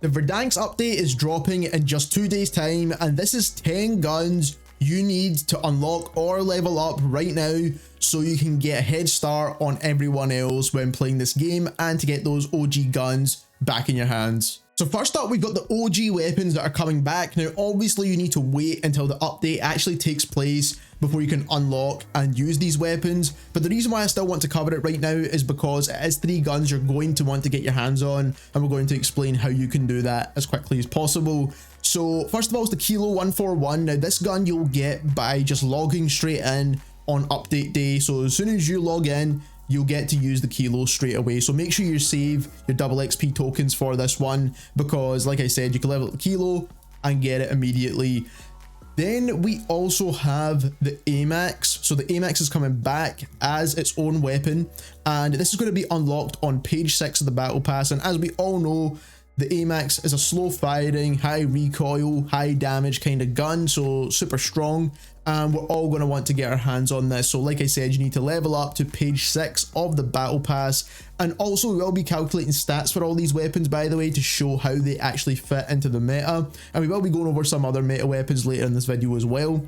The Verdansk update is dropping in just 2 days time, and this is 10 guns you need to unlock or level up right now so you can get a head start on everyone else when playing this game and to get those OG guns back in your hands. So first up, we've got the OG weapons that are coming back. Now obviously you need to wait until the update actually takes place before you can unlock and use these weapons, but the reason why I still want to cover it right now is because it is 3 guns you're going to want to get your hands on, and we're going to explain how you can do that as quickly as possible. So first of all is the Kilo 141. Now this gun you'll get by just logging straight in on update day. So as soon as you log in, you'll get to use the Kilo straight away. So make sure you save your double XP tokens for this one, because like I said, you can level up the Kilo and get it immediately. Then we also have the AMAX. So the AMAX is coming back as its own weapon, and this is going to be unlocked on page 6 of the battle pass. And as we all know, the AMAX is a slow firing, high recoil, high damage kind of gun, so super strong, and we're all going to want to get our hands on this. So like I said, you need to level up to page 6 of the battle pass, and also we will be calculating stats for all these weapons, by the way, to show how they actually fit into the meta, and we will be going over some other meta weapons later in this video as well.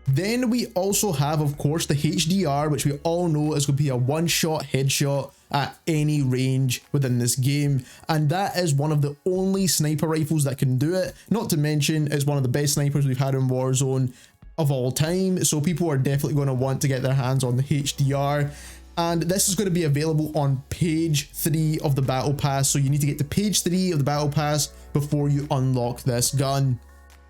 Then we also have, of course, the HDR, which we all know is going to be a one-shot headshot at any range within this game, and that is one of the only sniper rifles that can do it. Not to mention, it's one of the best snipers we've had in Warzone of all time, so people are definitely going to want to get their hands on the HDR. And this is going to be available on page 3 of the battle pass, so you need to get to page 3 of the battle pass before you unlock this gun.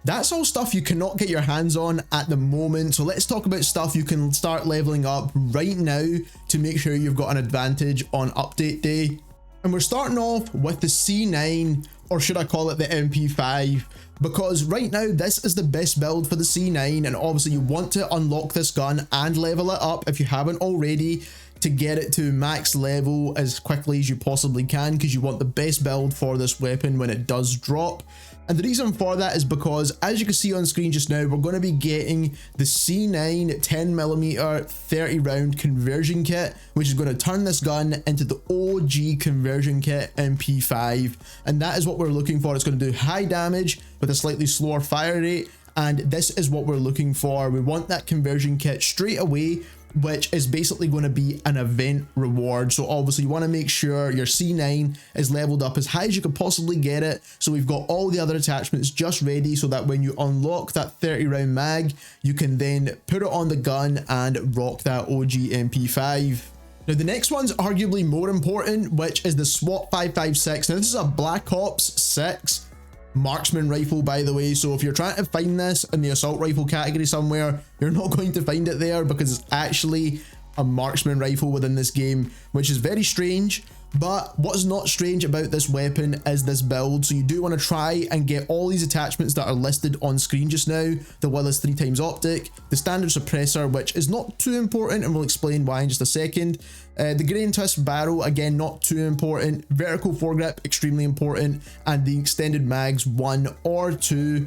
That's all stuff you cannot get your hands on at the moment, so let's talk about stuff you can start leveling up right now to make sure you've got an advantage on update day. And we're starting off with the C9, or should I call it the MP5, because right now this is the best build for the C9, and obviously you want to unlock this gun and level it up if you haven't already to get it to max level as quickly as you possibly can, because you want the best build for this weapon when it does drop. And the reason for that is because, as you can see on screen just now, we're going to be getting the C9 10mm 30 round conversion kit, which is going to turn this gun into the OG conversion kit MP5, and that is what we're looking for. It's going to do high damage with a slightly slower fire rate, and this is what we're looking for. We want that conversion kit straight away, which is basically going to be an event reward. So obviously you want to make sure your C9 is leveled up as high as you could possibly get it. So we've got all the other attachments just ready, so that when you unlock that 30 round mag, you can then put it on the gun and rock that OG MP5. Now the next one's arguably more important, which is the SWAT 556. Now this is a Black Ops 6 marksman rifle, by the way, so if you're trying to find this in the assault rifle category somewhere, you're not going to find it there, because it's actually a marksman rifle within this game, which is very strange. But what's not strange about this weapon is this build. So you do want to try and get all these attachments that are listed on screen just now: the Willis 3x optic, the standard suppressor, which is not too important, and we'll explain why in just a second, the grain twist barrel, again not too important, vertical foregrip extremely important, and the extended mags 1 or 2.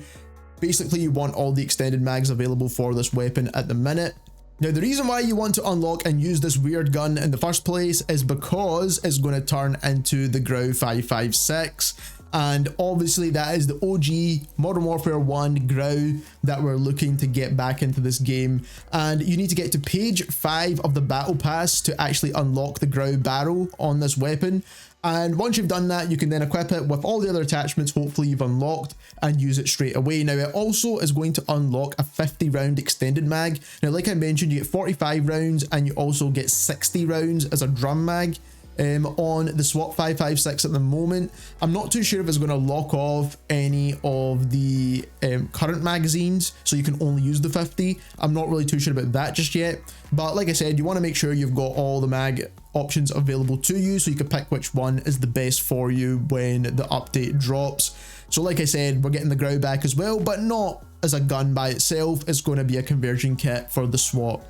Basically you want all the extended mags available for this weapon at the minute. Now the reason why you want to unlock and use this weird gun in the first place is because it's going to turn into the Grau 556, and obviously that is the OG Modern Warfare 1 Grau that we're looking to get back into this game. And you need to get to page 5 of the battle pass to actually unlock the Grau barrel on this weapon. And once you've done that, you can then equip it with all the other attachments hopefully you've unlocked and use it straight away. Now it also is going to unlock a 50 round extended mag. Now like I mentioned, you get 45 rounds and you also get 60 rounds as a drum mag on the SWAT 556 at the moment. I'm not too sure if it's going to lock off any of the current magazines, so you can only use the 50. I'm not really too sure about that just yet, but like I said, you want to make sure you've got all the mag options available to you so you can pick which one is the best for you when the update drops. So like I said, we're getting the Grau back as well, but not as a gun by itself. It's going to be a conversion kit for the SWAT.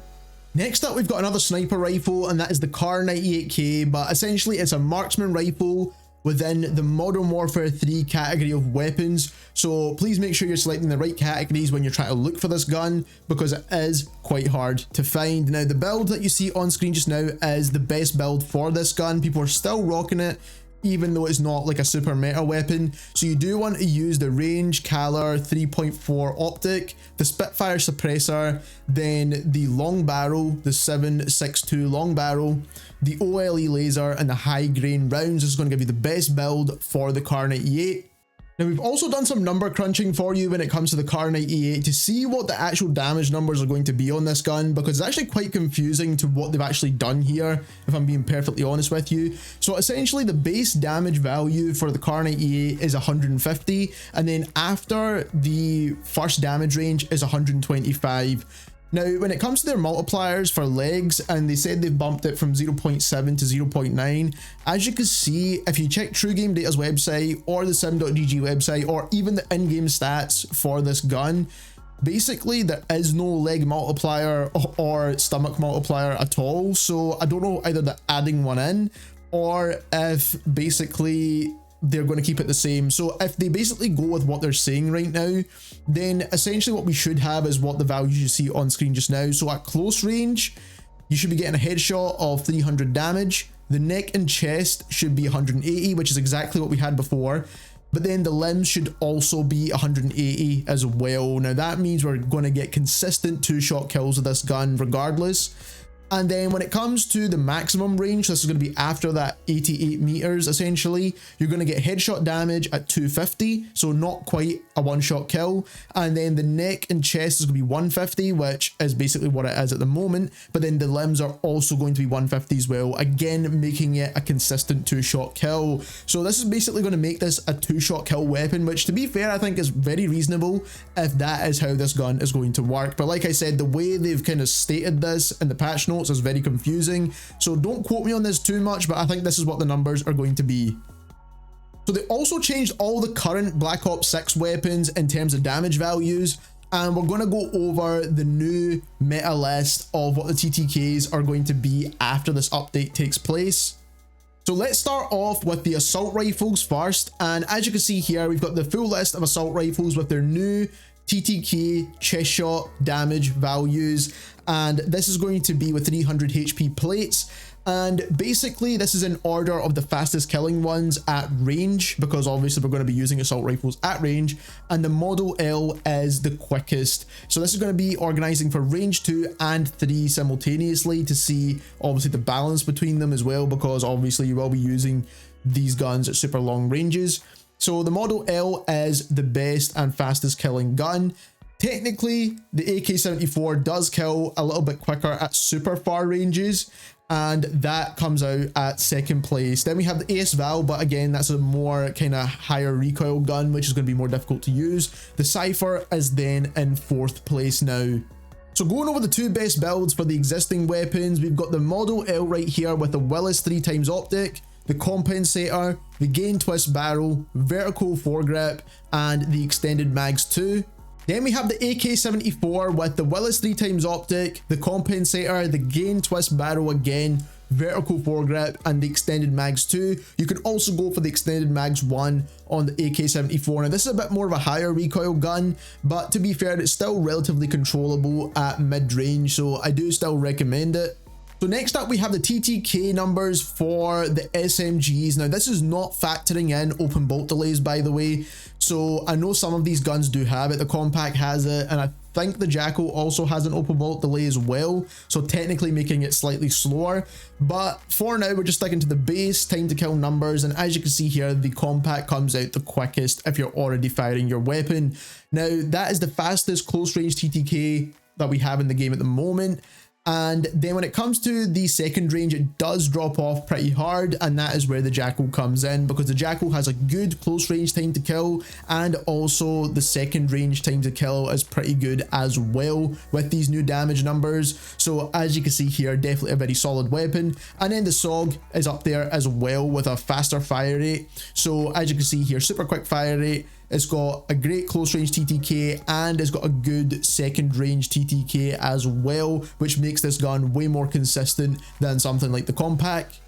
Next up, we've got another sniper rifle, and that is the Kar 98K, but essentially it's a marksman rifle within the Modern Warfare 3 category of weapons. So please make sure you're selecting the right categories when you're trying to look for this gun, because it is quite hard to find. Now the build that you see on screen just now is the best build for this gun. People are still rocking it even though it's not like a super meta weapon. So you do want to use the range Calar 3.4 optic, the Spitfire suppressor, then the long barrel, the 7.62 long barrel, the OLE laser, and the high grain rounds. This is going to give you the best build for the Kar 98. Now we've also done some number crunching for you when it comes to the Kar 98 to see what the actual damage numbers are going to be on this gun, because it's actually quite confusing to what they've actually done here, if I'm being perfectly honest with you. So essentially the base damage value for the Kar 98 is 150, and then after the first damage range is 125. Now, when it comes to their multipliers for legs, and they said they've bumped it from 0.7 to 0.9, as you can see, if you check True Game Data's website or the sim.gg website or even the in-game stats for this gun, basically there is no leg multiplier or stomach multiplier at all. So I don't know either they're adding one in or if basically they're going to keep it the same. So if they basically go with what they're saying right now, then essentially what we should have is what the values you see on screen just now. So at close range, you should be getting a headshot of 300 damage. The neck and chest should be 180, which is exactly what we had before. But then the limbs should also be 180 as well. Now that means we're going to get consistent 2-shot kills with this gun regardless. And then when it comes to the maximum range, this is going to be after that 88 meters essentially, you're going to get headshot damage at 250, so not quite a one-shot kill. And then the neck and chest is going to be 150, which is basically what it is at the moment, but then the limbs are also going to be 150 as well, again making it a consistent 2-shot kill. So this is basically going to make this a 2-shot kill weapon, which to be fair I think is very reasonable if that is how this gun is going to work. But like I said, the way they've kind of stated this in the patch notes is very confusing, so don't quote me on this too much, but I think this is what the numbers are going to be. So they also changed all the current Black Ops 6 weapons in terms of damage values, and we're going to go over the new meta list of what the TTKs are going to be after this update takes place. So let's start off with the assault rifles first, and as you can see here, we've got the full list of assault rifles with their new TTK chest shot damage values, and this is going to be with 300 HP plates. And basically this is in order of the fastest killing ones at range, because obviously we're going to be using assault rifles at range, and the Model L is the quickest. So this is going to be organizing for range 2 and 3 simultaneously to see obviously the balance between them as well, because obviously you will be using these guns at super long ranges. So the Model L is the best and fastest killing gun. Technically, the AK-74 does kill a little bit quicker at super far ranges, and that comes out at second place. Then we have the AS Val, but again, that's a more kind of higher recoil gun, which is going to be more difficult to use. The Cypher is then in fourth place now. So going over the two best builds for the existing weapons, we've got the Model L right here with the Willis 3x optic, the compensator, the gain twist barrel, vertical foregrip, and the extended mags 2. Then we have the AK-74 with the Willis 3x optic, the compensator, the gain twist barrel again, vertical foregrip, and the extended mags 2. You can also go for the extended mags 1 on the AK-74. Now this is a bit more of a higher recoil gun, but to be fair, it's still relatively controllable at mid-range, so I do still recommend it. So next up we have the TTK numbers for the SMGs. Now this is not factoring in open bolt delays, by the way. So I know some of these guns do have it, the Compact has it, and I think the Jackal also has an open bolt delay as well, so technically making it slightly slower. But for now we're just sticking to the base time to kill numbers, and as you can see here, the Compact comes out the quickest if you're already firing your weapon. Now that is the fastest close range TTK that we have in the game at the moment. And then when it comes to the second range, it does drop off pretty hard, and that is where the Jackal comes in, because the Jackal has a good close range time to kill, and also the second range time to kill is pretty good as well with these new damage numbers. So as you can see here, definitely a very solid weapon. And then the SOG is up there as well with a faster fire rate. So as you can see here, super quick fire rate. It's got a great close range TTK, and it's got a good second range TTK as well, which makes this gun way more consistent than something like the Compact.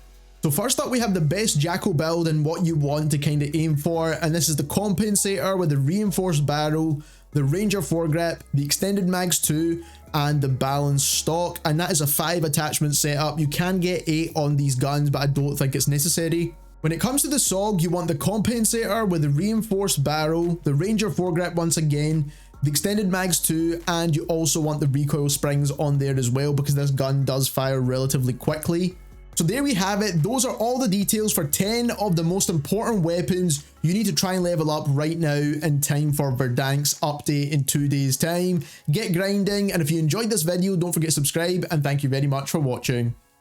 So first up we have the best Jackal build and what you want to kind of aim for, and this is the compensator with the reinforced barrel, the Ranger foregrip, the extended mags 2, and the balanced stock, and that is a 5 attachment setup. You can get 8 on these guns, but I don't think it's necessary. When it comes to the SOG, you want the compensator with the reinforced barrel, the Ranger foregrip once again, the extended mags too, and you also want the recoil springs on there as well because this gun does fire relatively quickly. So there we have it. Those are all the details for 10 of the most important weapons you need to try and level up right now in time for Verdansk's update in 2 days time. Get grinding, and if you enjoyed this video, don't forget to subscribe, and thank you very much for watching.